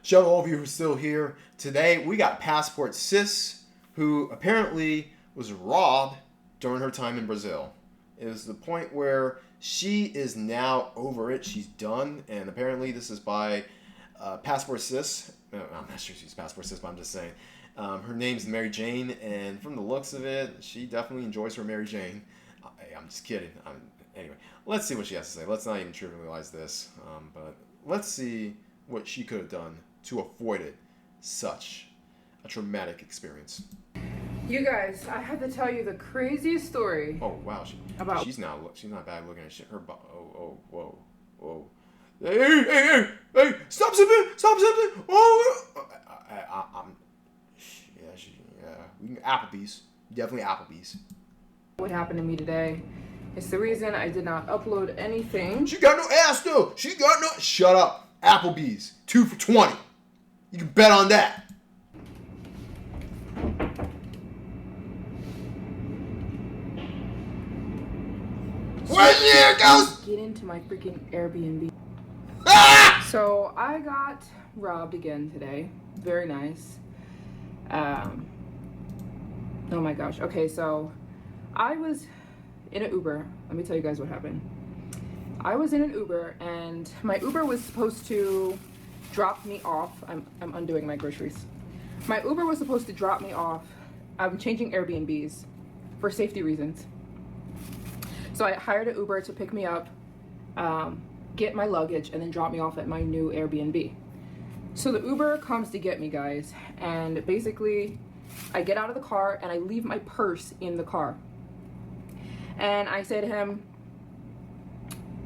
Shout out to all of you who are still here. Today, we got Passport Sis, who apparently was robbed during her time in Brazil. It was the point where she is now over it. She's done. And apparently, this is by Passport Sis. I'm not sure she's Passport Sis, but I'm just saying. Her name's MaryJane. And from the looks of it, she definitely enjoys her MaryJane. I'm just kidding. Anyway, let's see what she has to say. Let's not even trivialize this. But let's see what she could have done to avoid it. Such a traumatic experience. You guys, I have to tell you the craziest story. Oh wow, she's not bad looking at shit. Her whoa. Hey! Stop zipping! Oh, we can Applebee's, definitely Applebee's. What happened to me today? It's the reason I did not upload anything. She got no ass though. Shut up. Applebee's 2 for $20. You can bet on that. Here it goes. Get into my freaking Airbnb. Ah! So I got robbed again today. Very nice. Oh my gosh. Okay, so I was in an Uber. Let me tell you guys what happened. I was in an Uber and my Uber was supposed to drop me off. I'm undoing my groceries. My Uber was supposed to drop me off. I'm changing Airbnbs for safety reasons. So I hired an Uber to pick me up, get my luggage, and then drop me off at my new Airbnb. So the Uber comes to get me, guys, and basically I get out of the car and I leave my purse in the car. And I say to him,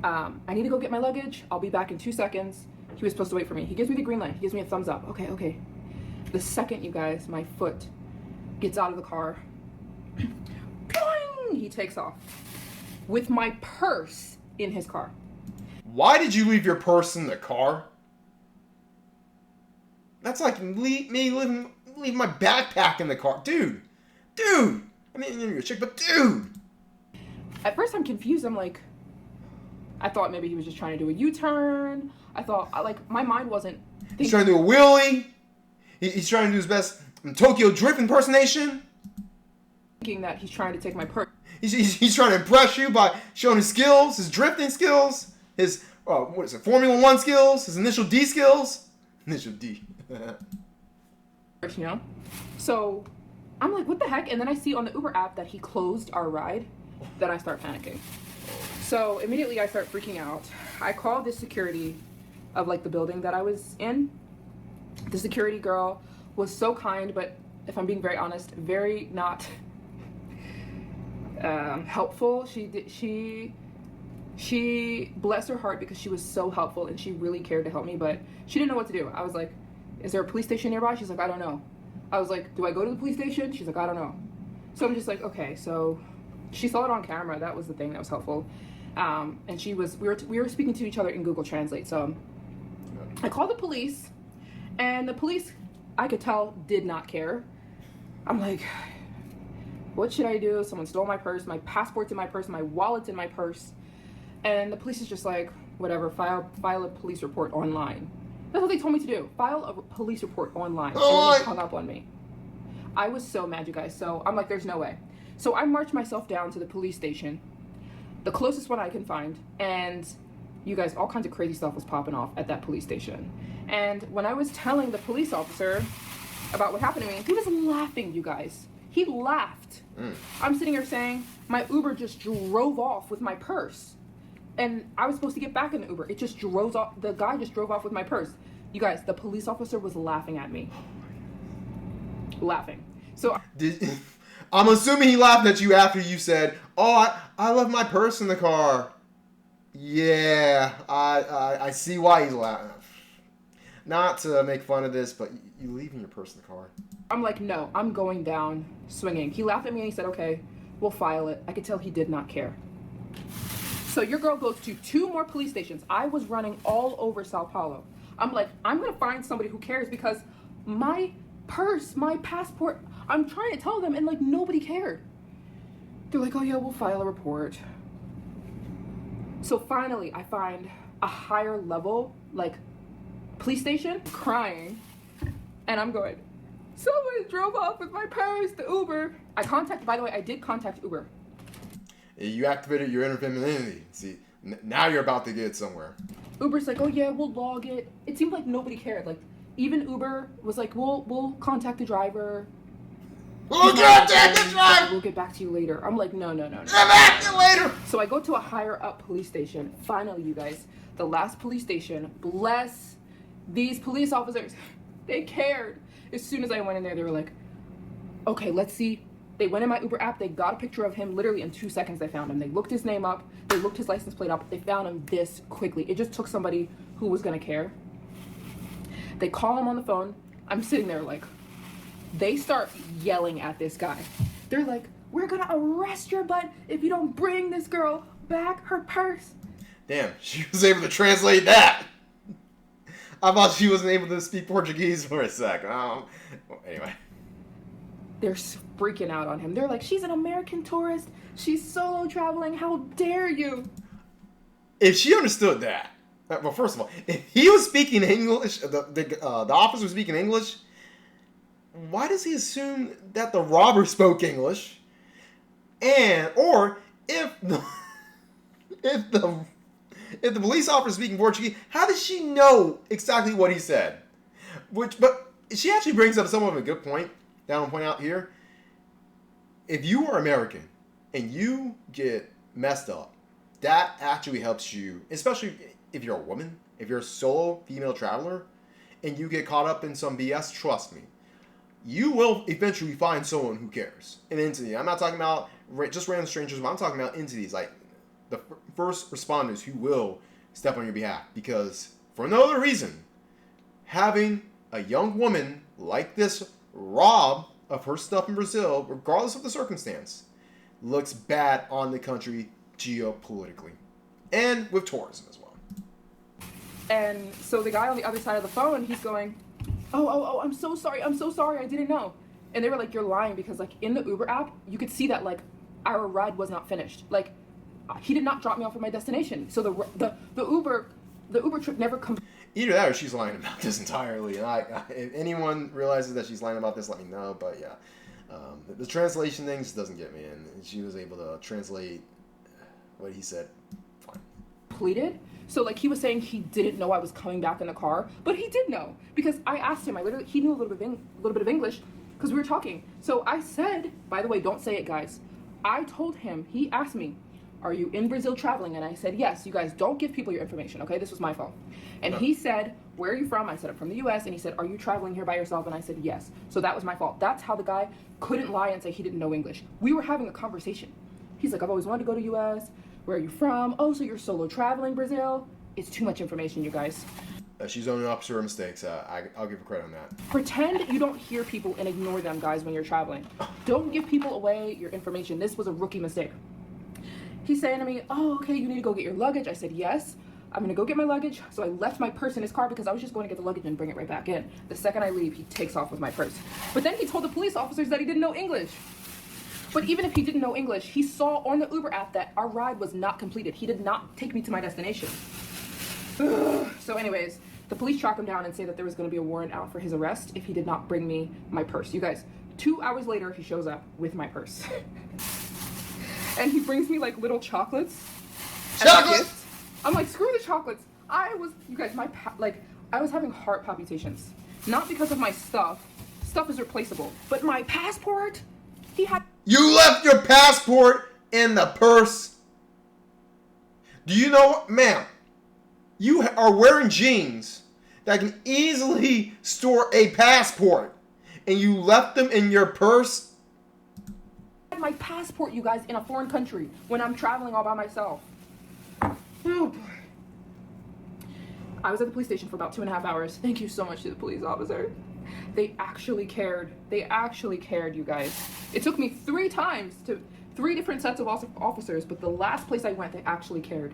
I need to go get my luggage. I'll be back in 2 seconds. He was supposed to wait for me. He gives me the green light. He gives me a thumbs up. Okay. The second, you guys, my foot gets out of the car, he takes off with my purse in his car. Why did you leave your purse in the car? That's like leave my backpack in the car. Dude. I mean, you're a chick, but dude. At first I'm confused. I thought maybe he was just trying to do a U-turn. I thought, my mind wasn't thinking. He's trying to do a wheelie. He's trying to do his best Tokyo Drift impersonation. Thinking that he's trying to take my purse. He's trying to impress you by showing his skills, his drifting skills, his, Formula 1 skills, his initial D skills. Initial D. You know? So I'm like, what the heck? And then I see on the Uber app that he closed our ride. Then I start panicking. So immediately I start freaking out. I call the security of the building that I was in. The security girl was so kind, but if I'm being very honest, very not helpful. She bless her heart, because she was so helpful and she really cared to help me, but she didn't know what to do. I was like, is there a police station nearby? She's like, I don't know. I was like, do I go to the police station? She's like, I don't know. So I'm just like, okay. So she saw it on camera. That was the thing that was helpful. And we were speaking to each other in Google Translate. So I called the police, and the police, I could tell, did not care. I'm like, what should I do? Someone stole my purse. My passport's in my purse. My wallet's in my purse. And the police is just like, whatever, file a police report online. That's what they told me to do. File a police report online. And they hung up on me. I was so mad, you guys. So I'm like, there's no way. So I marched myself down to the police station, the closest one I can find. And you guys, all kinds of crazy stuff was popping off at that police station. And when I was telling the police officer about what happened to me, he was laughing, you guys. He laughed. I'm sitting here saying, my Uber just drove off with my purse. And I was supposed to get back in the Uber. It just drove off. The guy just drove off with my purse. You guys, the police officer was laughing at me. Laughing. So I'm assuming he laughed at you after you said, oh, I left my purse in the car. Yeah, I see why he's laughing. Not to make fun of this, but you leaving your purse in the car. I'm like, no, I'm going down swinging. He laughed at me and he said, okay, we'll file it. I could tell he did not care. So your girl goes to 2 more police stations. I was running all over Sao Paulo. I'm like, I'm going to find somebody who cares, because my purse, my passport, I'm trying to tell them, and nobody cared. They're like, oh yeah, we'll file a report. So finally I find a higher level, police station, crying, and I'm going, someone drove off with my purse, the Uber. By the way, I did contact Uber. You activated your inner femininity. See, now you're about to get somewhere. Uber's like, oh yeah, we'll log it. It seemed like nobody cared. Like, even Uber was like, we'll contact the driver. We'll contact the driver! We'll get back to you later. I'm like, no. Get back to you later! So I go to a higher up police station. Finally, you guys, the last police station, bless these police officers. They cared. As soon as I went in there, they were like, okay, let's see. They went in my Uber app. They got a picture of him. Literally in 2 seconds, they found him. They looked his name up. They looked his license plate up. They found him this quickly. It just took somebody who was going to care. They call him on the phone. I'm sitting there like, they start yelling at this guy. They're like, we're going to arrest your butt if you don't bring this girl back her purse. Damn, she was able to translate that. I thought she wasn't able to speak Portuguese for a sec. Anyway. They're freaking out on him. They're like, she's an American tourist. She's solo traveling. How dare you? If she understood that, well, first of all, if he was speaking English, the officer was speaking English, why does he assume that the robber spoke English? Or if the police officer is speaking Portuguese, how does she know exactly what he said? But she actually brings up somewhat of a good point that I want to point out here. If you are American and you get messed up, that actually helps you, especially if you're a woman, if you're a solo female traveler, and you get caught up in some BS, trust me, you will eventually find someone who cares. An entity. I'm not talking about just random strangers, but I'm talking about entities like the first responders who will step on your behalf. Because for no other reason, having a young woman like this rob of her stuff in Brazil, regardless of the circumstance, looks bad on the country geopolitically. And with tourism as well. And so the guy on the other side of the phone, he's going, oh, I'm so sorry, I didn't know. And they were like, you're lying, because like in the Uber app, you could see that like our ride was not finished. Like he did not drop me off at my destination. So the Uber trip never comes. Either that or she's lying about this entirely. And if anyone realizes that she's lying about this, let me know. But yeah, the translation thing just doesn't get me in. She was able to translate what he said. Fine. Completed. So like he was saying he didn't know I was coming back in the car, but he did know because I asked him. He knew a little bit of English because we were talking. So I said, by the way, don't say it, guys. I told him. He asked me, "Are you in Brazil traveling?" And I said, "Yes." You guys don't give people your information, okay? This was my fault. And he said, "Where are you from?" I said, "I'm from the U.S." And he said, "Are you traveling here by yourself?" And I said, "Yes." So that was my fault. That's how the guy couldn't lie and say he didn't know English. We were having a conversation. He's like, "I've always wanted to go to U.S. Where are you from?" "Oh, so you're solo traveling Brazil?" It's too much information, you guys. She's owning up to her mistakes. I'll give her credit on that. Pretend you don't hear people and ignore them, guys, when you're traveling. Don't give people away your information. This was a rookie mistake. He's saying to me, "Oh, okay, you need to go get your luggage." I said, "Yes, I'm going to go get my luggage." So I left my purse in his car because I was just going to get the luggage and bring it right back in. The second I leave, he takes off with my purse. But then he told the police officers that he didn't know English. But even if he didn't know English, he saw on the Uber app that our ride was not completed. He did not take me to my destination. So anyways, the police track him down and say that there was going to be a warrant out for his arrest if he did not bring me my purse. You guys, 2 hours later, he shows up with my purse. And he brings me like little chocolates. Chocolates! I'm like, screw the chocolates. I was having heart palpitations. Not because of my stuff. Stuff is replaceable. But my passport, he had... You left your passport in the purse. Do you know what, ma'am? You are wearing jeans that can easily store a passport, and you left them in your purse? My passport, you guys, in a foreign country when I'm traveling all by myself. Oh boy. I was at the police station for about 2.5 hours. Thank you so much to the police officer. They actually cared. They actually cared, you guys. It took me 3 times to 3 different sets of officers, but the last place I went, they actually cared.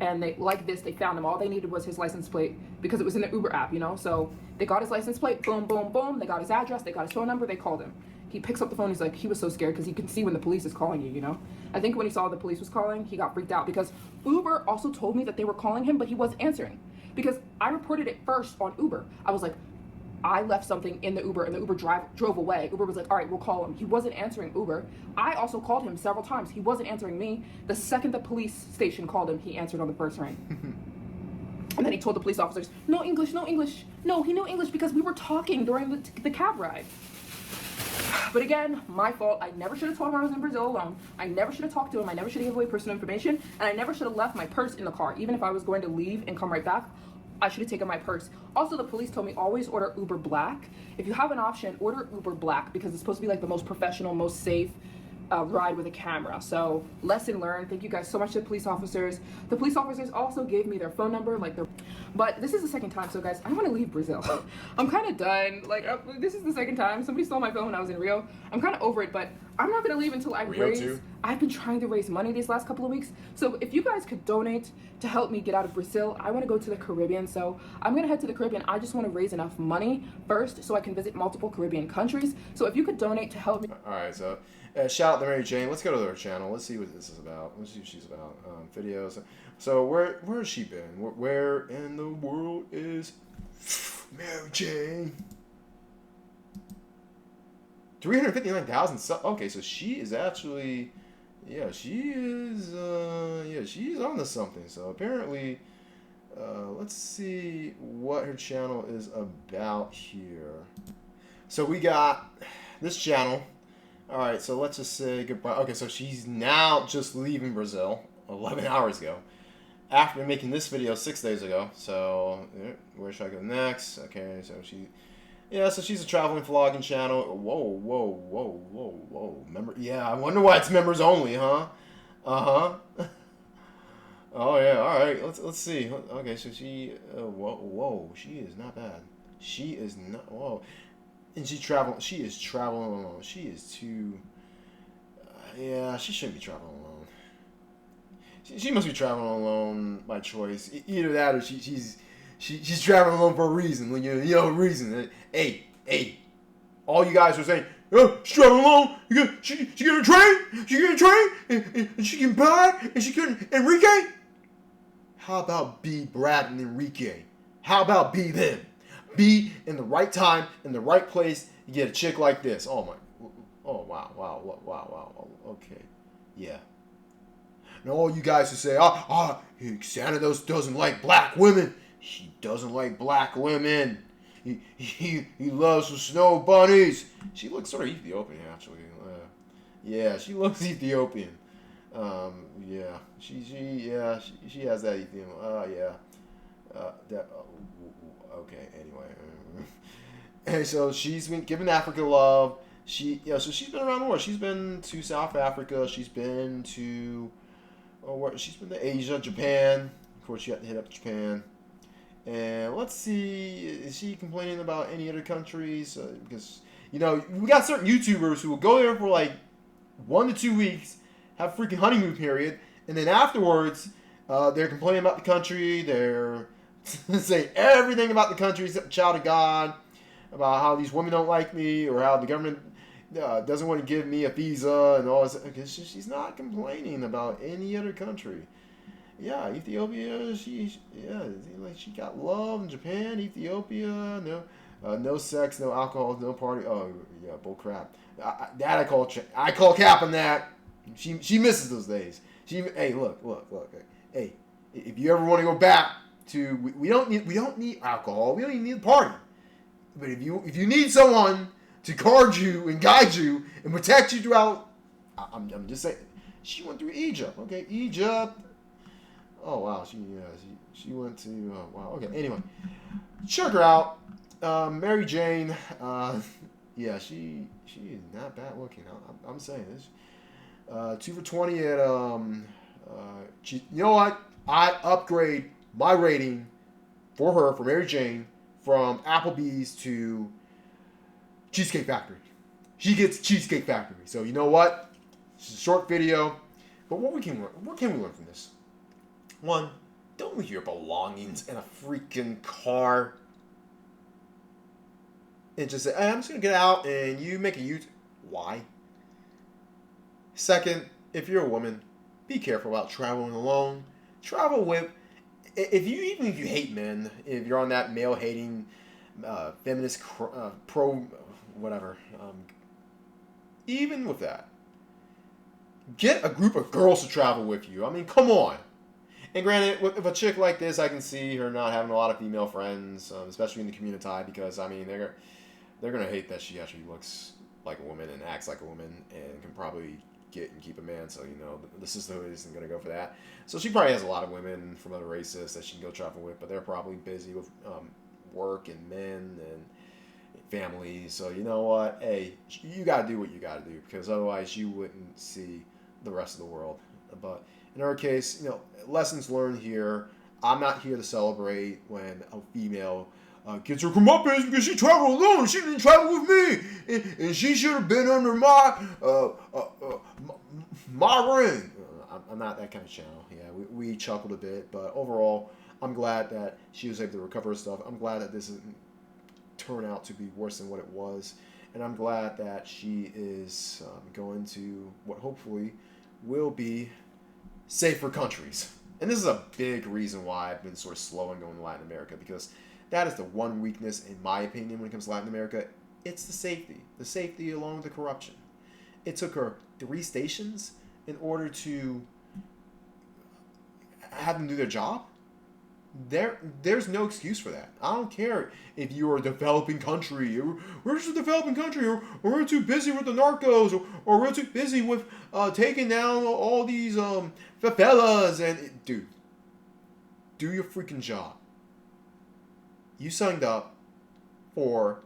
And they, like this, they found him. All they needed was his license plate because it was in the Uber app, you know? So they got his license plate, boom, boom, boom. They got his address, they got his phone number, they called him. He picks up the phone, he's like, he was so scared because he can see when the police is calling you, you know? I think when he saw the police was calling, he got freaked out because Uber also told me that they were calling him, but he wasn't answering. because I reported it first on Uber. I was like, I left something in the Uber and the Uber drove away. Uber was like, all right, we'll call him. He wasn't answering Uber. I also called him several times. He wasn't answering me. The second the police station called him, he answered on the first ring. And then he told the police officers, no English, no English. No, he knew English because we were talking during the cab ride. But again, my fault. I never should have told him I was in Brazil alone. I never should have talked to him. I never should have given away personal information. And I never should have left my purse in the car. Even if I was going to leave and come right back, I should have taken my purse. Also, the police told me always order Uber Black. If you have an option, order Uber Black because it's supposed to be like the most professional, most safe ride with a camera. So lesson learned. Thank you guys so much to the police officers. The police officers also gave me their phone number, but this is the second time. So guys, I want to leave Brazil. I'm kind of done. This is the second time. Somebody stole my phone when I was in Rio. I'm kind of over it, but I'm not going to leave until I've been trying to raise money these last couple of weeks. So if you guys could donate to help me get out of Brazil, I want to go to the Caribbean. So I'm going to head to the Caribbean. I just want to raise enough money first so I can visit multiple Caribbean countries. So if you could donate to help me. All right, so shout out to MaryJane. Let's go to her channel. Let's see what this is about. Let's see what she's about. Videos. So where has she been? Where in the world is MaryJane? 359,000 subs. Okay, so she is actually, she's on to something. So apparently, let's see what her channel is about here. So we got this channel. All right, so let's just say goodbye. Okay, so she's now just leaving Brazil 11 hours ago after making this video 6 days ago. So where should I go next? Okay, so so she's a traveling vlogging channel. Whoa. I wonder why it's members only, huh? Oh yeah, all right. Let's see. Okay, so she she is not bad. She is not and she is traveling alone. She is too she shouldn't be traveling alone. She must be traveling alone by choice. Either that or she's traveling alone for a reason. Reason. Hey, all you guys are saying, oh, she's traveling alone. She get a train. And she can buy. And she can Enrique. How about be Brad and Enrique? How about be them? Be in the right time, in the right place. You get a chick like this. Wow. Okay, yeah. And all you guys who say, Xanatos doesn't like black women. He doesn't like black women. He loves the snow bunnies. She looks sort of Ethiopian, actually. She looks Ethiopian. She has that Ethiopian. Okay. Anyway, and so she's been giving Africa love. So she's been around the world. She's been to South Africa. She's been to Asia, Japan. Of course, she had to hit up Japan. And let's see, is she complaining about any other countries? Because we got certain YouTubers who will go there for like 1 to 2 weeks, have a freaking honeymoon period, and then afterwards, they're complaining about the country. They're saying everything about the country except the child of God, about how these women don't like me, or how the government doesn't want to give me a visa and all this. Okay, she's not complaining about any other country. Yeah, Ethiopia. She got love in Japan, Ethiopia. No sex, no alcohol, no party. Oh yeah, bull crap. I call cap on that. She misses those days. Hey, look. Hey, if you ever want to go back to, we don't need alcohol. We don't even need a party. But if you need someone to guard you and guide you and protect you throughout, I'm just saying, she went through Egypt. Okay, Egypt. Oh wow, she went to wow. Okay, anyway, check her out, MaryJane. She is not bad looking. I'm saying this. 2 for 20 at you know what? I upgrade my rating for MaryJane from Applebee's to Cheesecake Factory. She gets Cheesecake Factory. So you know what? It's a short video, but what can we learn from this? One, don't leave your belongings in a freaking car. And just say, hey, I'm just going to get out and you make a U-turn. Why? Second, if you're a woman, be careful about traveling alone. Travel with if you even if you hate men, if you're on that male hating, feminist pro whatever, even with that, get a group of girls to travel with you. I mean, come on. And granted, with a chick like this, I can see her not having a lot of female friends, especially in the community, because I mean they're gonna hate that she actually looks like a woman and acts like a woman and can probably get and keep a man. So the sisterhood isn't gonna go for that. So she probably has a lot of women from other races that she can go travel with, but they're probably busy with work and men and families. So you know what? Hey, you gotta do what you gotta do because otherwise you wouldn't see the rest of the world. But in our case, lessons learned here. I'm not here to celebrate when a female gets her comeuppance because she traveled alone. She didn't travel with me, and she should have been under my ring. I'm not that kind of channel. Yeah, we chuckled a bit, but overall, I'm glad that she was able to recover her stuff. I'm glad that this didn't turn out to be worse than what it was, and I'm glad that she is going to what hopefully will be safer countries. And this is a big reason why I've been sort of slow in going to Latin America, because that is the one weakness, in my opinion, when it comes to Latin America. It's the safety. The safety along with the corruption. It took her 3 stations in order to have them do their job. There's no excuse for that. I don't care if you're a developing country, or we're just a developing country, or we're too busy with the narcos, or we're too busy with taking down all these favelas. And dude, do your freaking job. You signed up for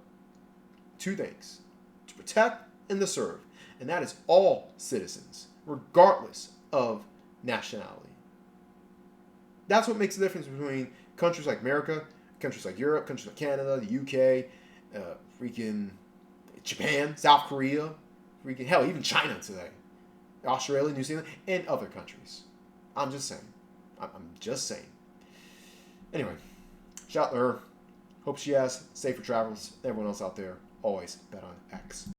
2 things: to protect and to serve, and that is all citizens, regardless of nationality. That's what makes the difference between countries like America, countries like Europe, countries like Canada, the UK, freaking Japan, South Korea, freaking hell, even China today, Australia, New Zealand, and other countries. I'm just saying. I'm just saying. Anyway, shout out to her. Hope she has safer travels. Everyone else out there, always bet on X.